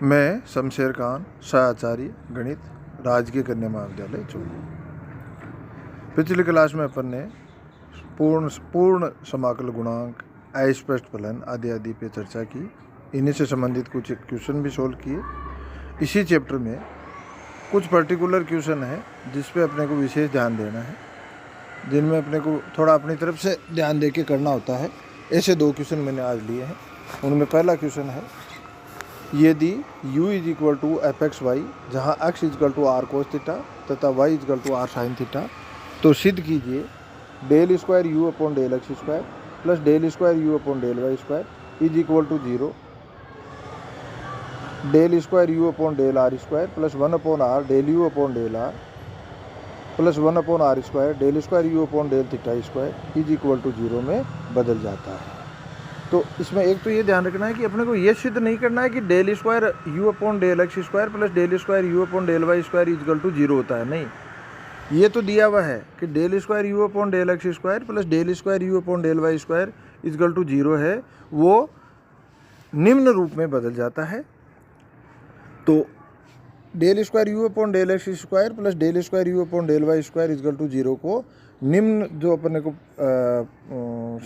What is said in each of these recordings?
मैं शमशेर खान, सहाचार्य गणित, राजकीय कन्या महाविद्यालय चूरू। पिछली क्लास में अपन ने पूर्ण समाकल गुणांक, अस्पष्ट फलन आदि आदि पे चर्चा की। इन्हीं से संबंधित कुछ क्वेश्चन भी सोल्व किए। इसी चैप्टर में कुछ पर्टिकुलर क्वेश्चन है जिस पे अपने को विशेष ध्यान देना है, जिनमें अपने को थोड़ा अपनी तरफ से ध्यान दे के करना होता है। ऐसे दो क्वेश्चन मैंने आज लिए हैं। उनमें पहला क्वेश्चन है, यदि u is equal to f x y, जहाँ x is equal to r cos theta तथा y is equal to r sine theta, तो सिद्ध कीजिए del square u upon del x square plus del square u upon del y square is equal to 0, del square u upon del r square plus 1 upon r del u upon del r plus 1 upon r square del square u upon del theta square is equal to 0 में बदल जाता है। तो इसमें एक तो ये ध्यान रखना है कि अपने को ये सिद्ध नहीं करना है कि del square u upon del x square plus del square u upon del y square is equal to 0 होता है। नहीं, ये तो दिया हुआ है कि del square u upon del x square plus del square u upon del y square is equal to 0 है, वो निम्न रूप में बदल जाता है। तो del square u upon del x square plus del square u upon del y square is equal to 0 को निम्न जो अपने को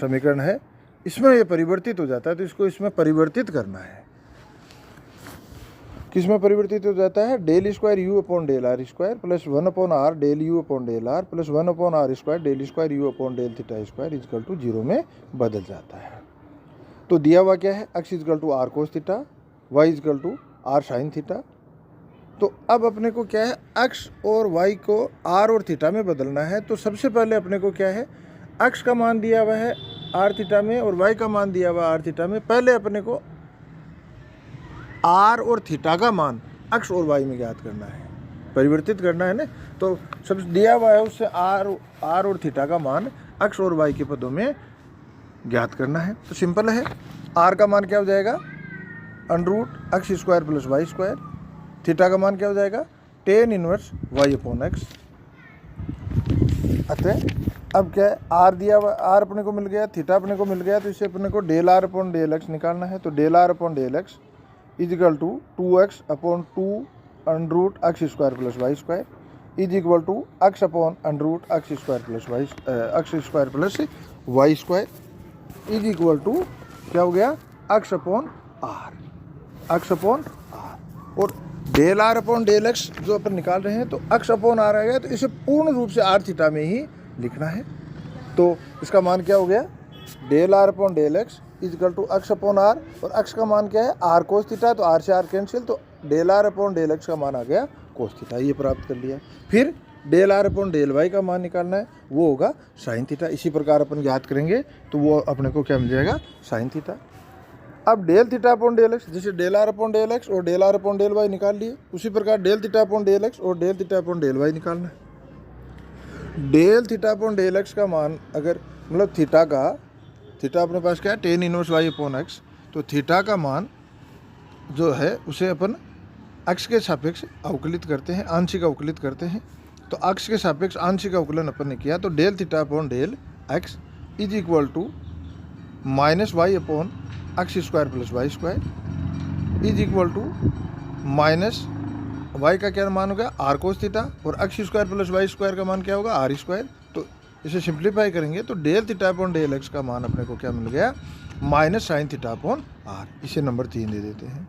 समीकरण है इसमें ये परिवर्तित हो जाता है। तो इसको इसमें परिवर्तित करना है। किसमें परिवर्तित हो जाता है? Del square u upon del r square plus 1 upon r del u upon del r plus 1 upon r square del square u upon del theta square is equal to 0 में बदल जाता है। तो दिया हुआ क्या है? x is equal to r cos theta, y is equal to r sine theta. तो अब अपने को क्या है, x और y को r और थीटा में बदलना है। तो सबसे पहले अपने को क्या है, x का मान दिया हुआ है आर थीटा में और y का मान दिया हुआ आर थीटा में। पहले अपने को r और थीटा का मान x और y में ज्ञात करना है, परिवर्तित करना है ना। तो सब दिया हुआ है उससे r और थीटा का मान x और y के पदों में ज्ञात करना है। तो सिंपल है, r का मान क्या हो जाएगा, under root x square plus y square. Theta का मान क्या हो जाएगा, tan inverse y upon x. अतः अब क्या है, आर दिया हुआ, आर अपने को मिल गया, थीटा अपने को मिल गया, तो इसे अपने को del r upon del x निकालना है। तो del r upon del x is equal to 2x upon 2 under root x square plus y square is equal to x upon under root x square plus y x square plus y square is equal to क्या हो गया, x upon r, x upon r. और del r upon del x जो अपन निकाल रहे हैं, तो एक्स अपॉन आर आ गया, तो इसे पूर्ण रूप से आर थीटा में ही लिखना है। तो इसका मान क्या हो गया, del r upon del x is equal to x upon r, और एक्स का मान क्या है, आर कोस थीटा, तो आर से आर कैंसिल, तो del r upon del x का मान आ गया कोस थीटा, ये प्राप्त कर लिया। फिर del r upon del y का मान निकालना है, वो होगा साइन थीटा। इसी प्रकार अपन याद करेंगे तो वो अपने को क्या मिल जाएगा, साइन थीटा। अब del theta upon del x, जैसे del r upon del x और del r upon del y निकाल लिए, उसी प्रकार del theta upon del x और del theta upon del y निकालना है। Del theta upon del x का मान अगर मतलब थीटा अपने पास क्या है, tan inverse y upon x, तो थीटा का मान जो है उसे अपन एक्स के सापेक्ष अवकलित करते हैं, आंशिक अवकलित करते हैं। तो एक्स के सापेक्ष आंशिक अवकलन अपन ने किया, तो del theta upon del x is equal to minus y upon x square plus y square is equal to minus y का क्या मान होगा, आर कोस थीटा, और x square plus y square का मान क्या होगा, आर स्क्वायर। तो इसे सिंप्लीफाई करेंगे तो del theta upon del x का मान अपने को क्या मिल गया, minus sine theta upon r. इसे नंबर 3 दे देते हैं।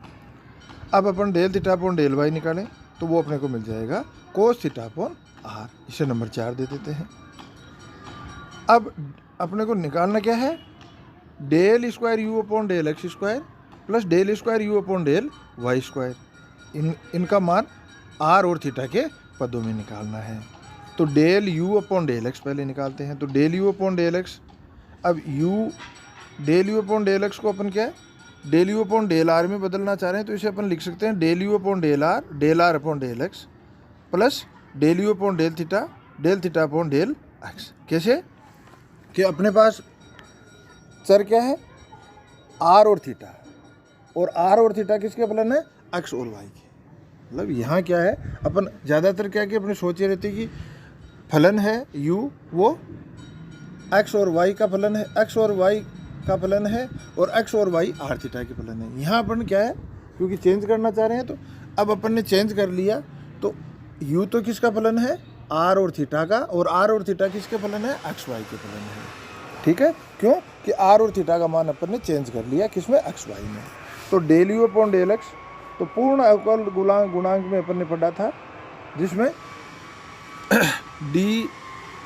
अब अपन del theta upon del y निकालें तो वो अपने को मिल जाएगा कोस थीटा अपॉन आर। इसे नंबर 4 दे देते हैं। अब अपने को निकालना क्या है, del square u upon del x square plus del square u upon del y square. इनका मान आर और थीटा के पदों में निकालना है। तो del u upon del x पहले निकालते हैं। तो del u upon del x, अब del u upon del x को अपन क्या है, del u upon del r में बदलना चाह रहे हैं, तो इसे अपन लिख सकते हैं del u upon del r upon del x plus del u upon del theta upon del x. कैसे कि अपने पास चर क्या है, आर और थीटा, और आर और थीटा किसके फलन है, एक्स और वाई के। मतलब यहाँ क्या है, अपन ज़्यादातर क्या कि अपने सोचे रहते कि फलन है u, वो x और y का फलन है, x और y का फलन है, और x और y आर थीटा के फलन है। यहाँ अपन क्या है, क्योंकि चेंज करना चाह रहे हैं। तो अब अपन ने चेंज कर लिया, तो u तो किसका फलन है, r और थीटा का, और r और थीटा किसके फलन है, x y के फलन है। ठीक है, क्यों कि r और थीटा का मान अपन ने चेंज कर लिया किसमें, x y में। तो del u upon del x, तो पूर्ण अवकल गुणांक में अपन ने पढ़ा था, जिसमें D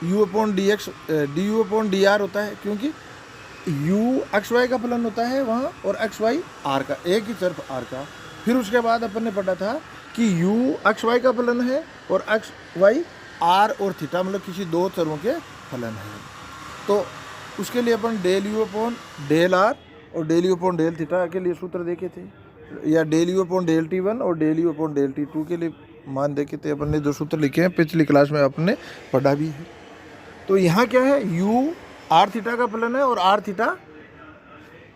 you upon d x D you upon D R होता है, क्योंकि u एक्स वाई का फलन होता है वहाँ, और एक्स वाई आर का, एक ही चर आर का। फिर उसके बाद अपन ने पढ़ा था कि u एक्स वाई का फलन है और एक्स वाई आर और थीटा मतलब किसी दो चरों के फलन है। तो उसके लिए अपन del u upon del r और del u upon del theta के लिए सूत्र देखे थे, या del u upon del t one और del u upon del t two के लिए मान देखे थे। अपन ने जो सूत्र लिखे हैं पिछली क्लास में आपने पढ़ा भी है। तो यहाँ क्या है, u आर थीटा का फलन है और आर थीटा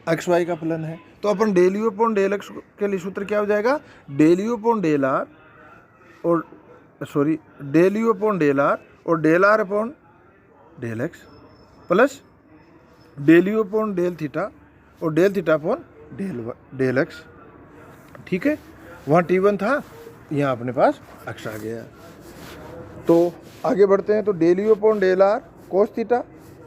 एक्स वाई का फलन है। तो अपन del u upon del x के लिए सूत्र क्या हो जाएगा, del u upon del r और del u upon del r और del r upon del x plus del u upon del theta और del theta upon del x. ठीक है, वहाँ T1 था, यहाँ अपने पास x आ गया। तो आगे बढ़ते हैं। तो del u upon del r cos theta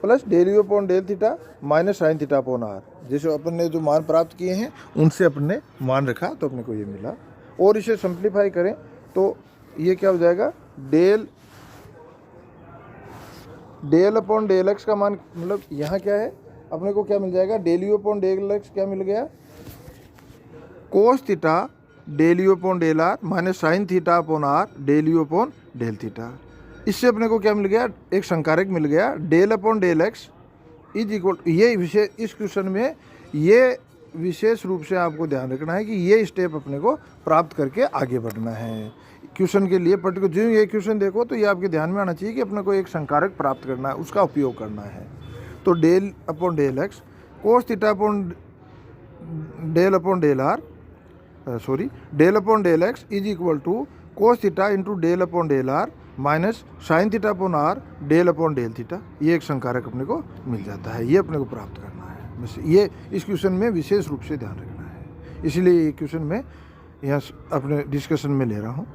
plus del u upon del theta minus sine theta upon r, जैसे अपन ने जो मान प्राप्त किए हैं उनसे अपन ने मान रखा तो अपने को ये मिला। और इसे सिंप्लीफाई करें तो ये क्या हो जाएगा, डेल अपॉन डेल एक्स का मान, मतलब यहाँ क्या है अपने को क्या मिल जाएगा, del u upon del x क्या मिल गया, cos theta del u upon del r minus sine theta upon r del u upon del theta. इससे अपने को क्या मिल गया, एक संकारक मिल गया, del upon del x is equal, ये विशेष इस क्वेश्चन में ये विशेष रूप से आपको ध्यान रखना है कि ये स्टेप अपने को प्राप्त करके आगे बढ़ना है। क्वेश्चन के लिए पर्टिकुलर जो ये क्वेश्चन देखो तो ये आपके ध्यान में आना चाहिए कि अपने को एक संकारक प्राप्त करना है, उसका उपयोग करना है। तो del upon del x cos theta upon del r del upon del x is equal to cos theta into del upon del r minus sine theta upon r del upon del theta. ये एक संकारक अपने को मिल जाता है, ये अपने को प्राप्त करना है। बस ये इस क्वेश्चन में विशेष रूप से ध्यान रखना है, इसलिए ये क्वेश्चन में यहाँ अपने डिस्कशन में ले रहा हूँ।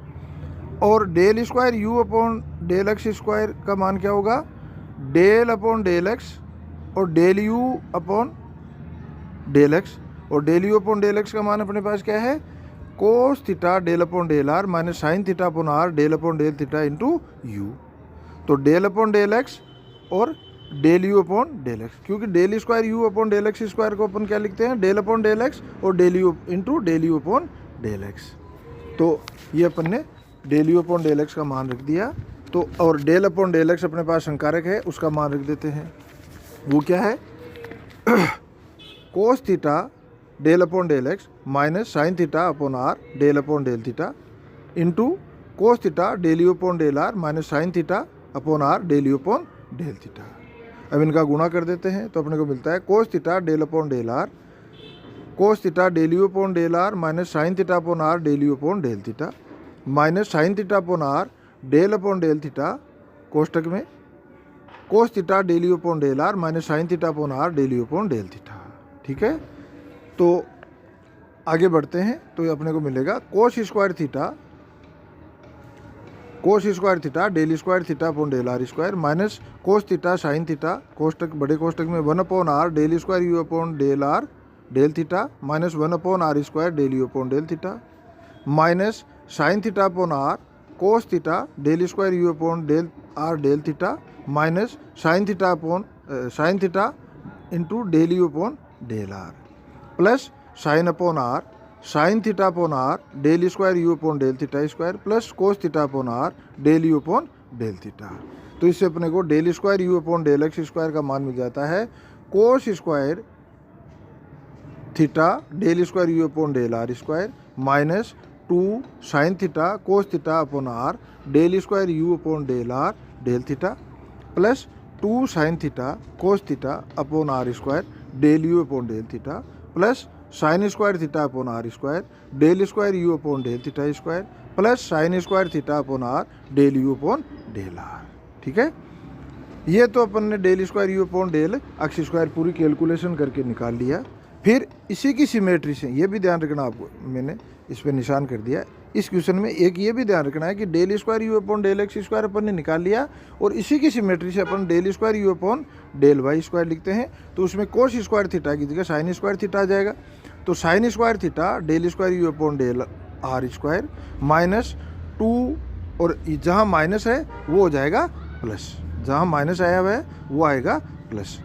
और del square u upon del x square का मान क्या होगा, डेल अपॉन डेल एक्स और del u upon del x, और del u upon del x का मान अपने पास क्या है, cos theta del upon del r minus sine theta upon r del upon del theta into u. तो del upon del x और del u upon del x, क्योंकि del square u upon del x square को अपन क्या लिखते हैं, del upon del x और del u into del u upon del x. तो ये अपन ने del u upon del x का मान रख दिया। तो और डेल अपॉन डेल एक्स अपने पास संकारक है, उसका मान रख देते हैं। वो क्या है, cos theta del upon del x minus sine theta upon r del upon del theta into cos theta del u upon del r minus sine theta upon r del u upon del theta. अब इनका गुणा कर देते हैं तो अपने को मिलता है cos theta del upon del r cos theta del u upon del r minus sine theta upon r del u upon del theta minus sine theta upon r del upon del theta कोष्टक में cos theta del u upon del r minus sine theta upon r del u upon del theta. ठीक है, तो आगे बढ़ते हैं। तो अपने को मिलेगा cos square theta del square theta upon del r square minus cos theta sine theta कोष्टक बड़े कोष्टक में 1 upon r del square u upon del r del theta minus 1 upon r square del u upon del theta minus sine theta upon r cos theta del square u upon del r del theta minus sine theta upon sine theta into del u upon del r plus sine upon r sine theta upon r del square u upon del theta square plus cos theta upon r del u upon del theta. तो इससे अपने को del square u upon del x square का मान मिल जाता है cos square theta del square u upon del r square minus 2 sine theta cos theta upon r del square u upon del r del theta plus 2 sine theta cos theta upon r square del u upon del theta plus sine square theta upon r square del square u upon del theta square plus sine square theta upon r del u upon del r. ठीक है, ये तो अपन ने del square u upon del x square पूरी calculation करके निकाल लिया। फिर इसी की सिमेट्री से ये भी ध्यान रखना, आपको मैंने इस पर निशान कर दिया। इस क्वेश्चन में एक ये भी ध्यान रखना है कि del square u upon del x square अपन ने निकाल लिया, और इसी की सिमेट्री से अपन del square u upon del y square लिखते हैं। तो उसमें कोस स्क्वायर थीटा की जगह साइन स्क्वायर थीटा आ जाएगा। तो sine square theta del square u upon del r square minus 2, और जहाँ माइनस है वो हो जाएगा प्लस, जहाँ माइनस आया हुआ है वो आएगा प्लस।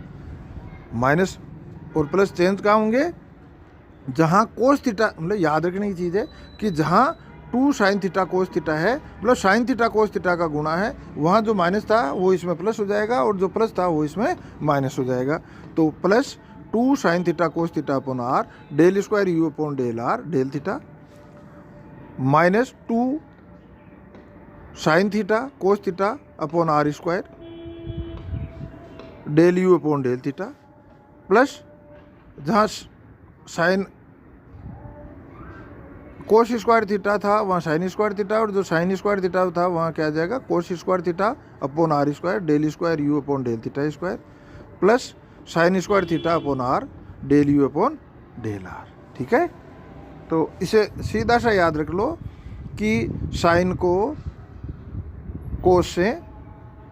माइनस और प्लस चेंज कहाँ होंगे, जहाँ कोस थीटा, मतलब याद रखने की चीज़ है कि जहाँ 2 साइन थीटा कोस थीटा है, मतलब साइन थीटा कोस थीटा का गुणा है, वहाँ जो माइनस था वो इसमें प्लस हो जाएगा, और जो प्लस था वो इसमें माइनस हो जाएगा। तो plus 2 sine theta cos theta upon r del square u upon del r del theta, minus 2 sine theta cos theta upon r square del u upon del theta, plus जहाँ sine cos square theta था वहाँ sign square theta, और जो sign square theta था वहाँ क्या आ जाएगा cos square theta upon r square del square u upon del theta square, plus sine square theta upon r del u upon del r. ठीक है, तो इसे सीधा सा याद रख लो कि साइन को कोस से,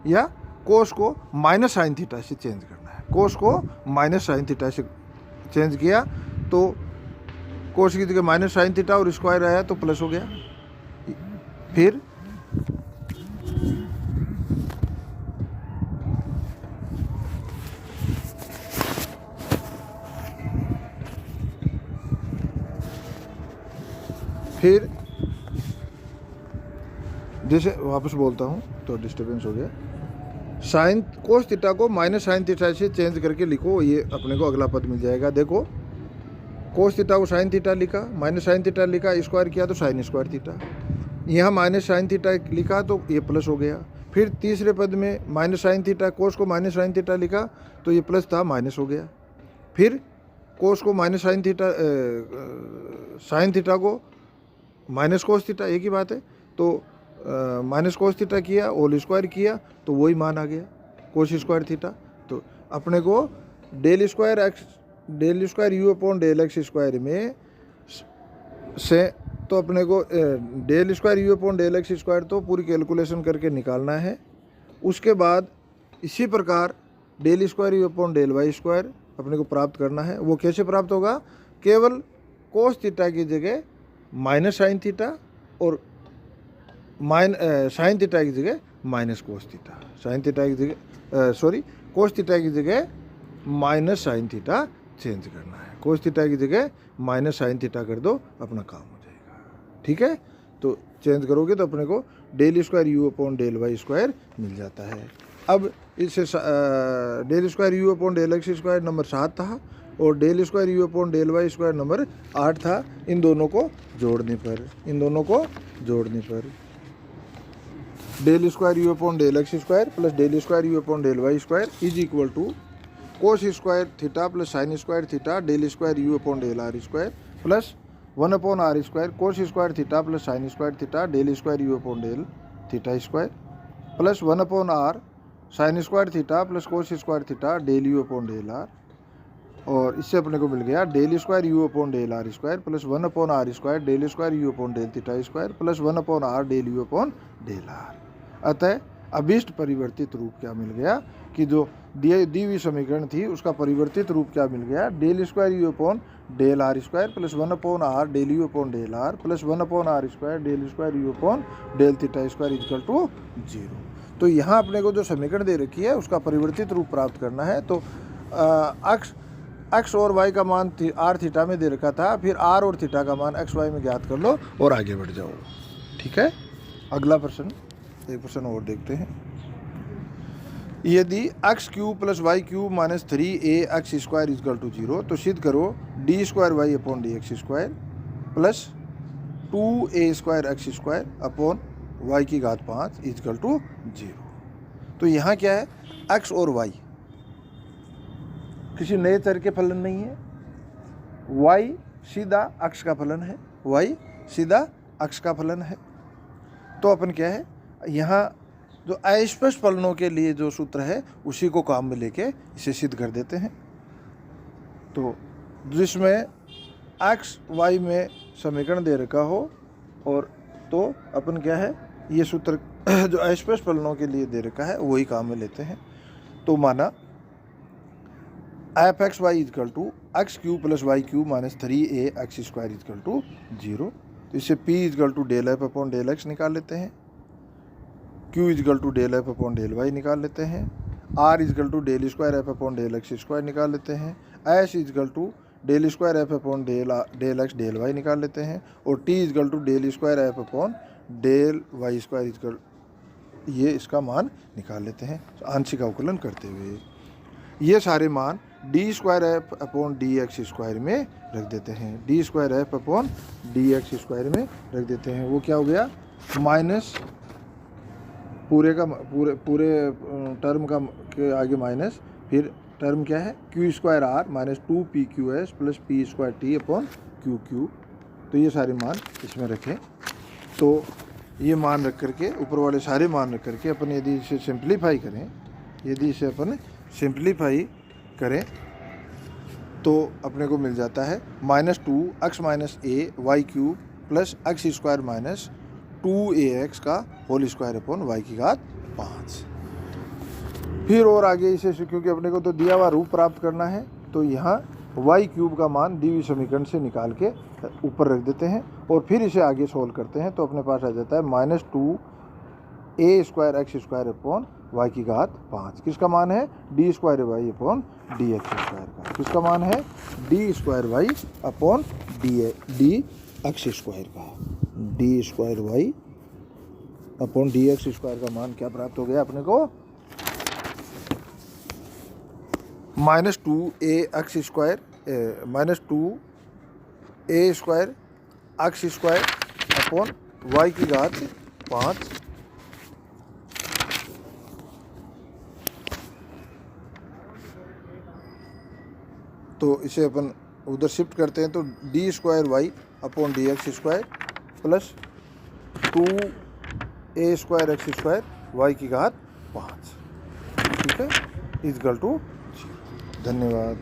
या कोस को माइनस साइन थीटा से चेंज करना है। कोस को माइनस साइन थीटा से चेंज किया तो कोस की जगह माइनस साइन थीटा और स्क्वायर आया तो प्लस हो गया। फिर जैसे वापस बोलता हूँ तो डिस्टर्बेंस हो गया। साइन कोस थीटा को माइनस साइन थीटा से चेंज करके लिखो, ये अपने को अगला पद मिल जाएगा। देखो कोस थीटा को साइन थीटा लिखा, माइनस साइन थीटा लिखा, स्क्वायर किया तो साइन स्क्वायर थीटा, यहाँ माइनस साइन थीटा लिखा तो ये प्लस हो गया। फिर तीसरे पद में माइनस साइन थीटा, कोस को माइनस साइन थीटा लिखा तो ये प्लस था माइनस हो गया। फिर कोस को minus sine theta, sine theta को माइनस कोस थीटा, एक ही बात है, तो माइनस कोस थीटा किया, होल स्क्वायर किया तो वही मान आ गया कोस स्क्वायर थीटा। तो अपने को del square u upon del x square में से, तो अपने को del square u upon del x square तो पूरी कैलकुलेशन करके निकालना है। उसके बाद इसी प्रकार del square u upon del y square अपने को प्राप्त करना है। वो कैसे प्राप्त होगा, केवल कोस थीटा की जगह माइनस साइन थीटा और साइन थीटा की जगह minus cos theta, sine theta की जगह कोस थीटा की जगह माइनस साइन थीटा चेंज करना है। कोस थीटा की जगह माइनस साइन थीटा कर दो, अपना काम हो जाएगा। ठीक है, तो चेंज करोगे तो अपने को del square u upon del y square मिल जाता है। अब इससे del square u upon del x square number 7 था, और del square u upon del y square number 8 था। इन दोनों को जोड़ने पर del square u upon del x square plus del square u upon del y square is equal to cos square theta plus sine square theta del square u upon del r square plus 1 upon r square cos square theta plus sine square theta del square u upon del theta square plus 1 upon r sine square theta plus cos square theta del u upon del r. और इससे अपने को मिल गया del square u upon del r square plus 1 upon r square del square u upon del theta square plus 1 upon r del u upon del r. अतः अभीष्ट परिवर्तित रूप क्या मिल गया कि जो दी हुई समीकरण थी उसका परिवर्तित रूप क्या मिल गया, del square u upon del r square plus 1 upon r del u upon del r plus 1 upon r square del square u upon del theta square equal to 0। तो यहाँ अपने को जो समीकरण दे रखी है उसका परिवर्तित रूप प्राप्त करना है। तो एक्स और वाई का मान आर थीटा में दे रखा था, फिर आर और थीटा का मान एक्स वाई में ज्ञात कर लो और आगे बढ़ जाओ। ठीक है, अगला प्रश्न, एक प्रश्न और देखते हैं। यदि x cube plus y cube minus 3a x square equal to 0, तो सिद्ध करो d square y upon d x square plus 2a square x square upon y की घात 5 इजकल टू 0। तो यहाँ क्या है, एक्स और वाई किसी नए चर के फलन नहीं है, वाई सीधा अक्ष का फलन है, वाई सीधा अक्ष का फलन है। तो अपन क्या है, यहाँ जो अस्पष्ट फलनों के लिए जो सूत्र है उसी को काम में लेके इसे सिद्ध कर देते हैं। तो जिसमें एक्स वाई में समीकरण दे रखा हो, और तो अपन क्या है ये सूत्र जो अस्पष्ट फलनों के लिए दे रखा है वही काम में लेते हैं। तो माना f x y equal to x cube plus y cube minus 3a x square equal to 0। तो इससे p equal to del f upon del x निकाल लेते हैं, q equal to del f upon del y निकाल लेते हैं, r equal to del square f upon del x square निकाल लेते हैं, s equal to del square f upon del x del y निकाल लेते हैं, और t equal to del square f upon del y square equal ये इसका मान निकाल लेते हैं आंशिक अवकलन करते हुए। ये सारे मान D square f upon d x square में रख देते हैं, D square f upon d x square में रख देते हैं। वो क्या हो गया, माइनस पूरे टर्म का के आगे माइनस, फिर टर्म क्या है q square r minus 2pqs plus p square t upon q q. तो ये सारे मान इसमें रखें। तो ये मान रख करके ऊपर वाले सारे मान रख करके अपन यदि इसे सिंप्लीफाई करें, यदि इसे अपन सिंप्लीफाई करें तो अपने को मिल जाता है -2x minus a y cube plus x square minus 2ax का होल स्क्वायर अपॉन वाई की घात 5। फिर और आगे इसे क्योंकि अपने को तो दिया हुआ रूप प्राप्त करना है, तो यहाँ वाई क्यूब का मान दी हुई समीकरण से निकाल के ऊपर रख देते हैं और फिर इसे आगे सोल्व करते हैं। तो अपने पास आ जाता है -2a square x square upon y की घात 5। किसका मान है, d square y upon d x square का। किसका मान है, d square y upon d x square का। D square y upon d x square का मान क्या प्राप्त हो गया अपने को, -2a x square -2a square x square upon y की घात 5। तो इसे अपन उधर शिफ्ट करते हैं, तो d square y upon d x square plus 2a square x square y की घात 5, ठीक है, इजकल टू 0। धन्यवाद।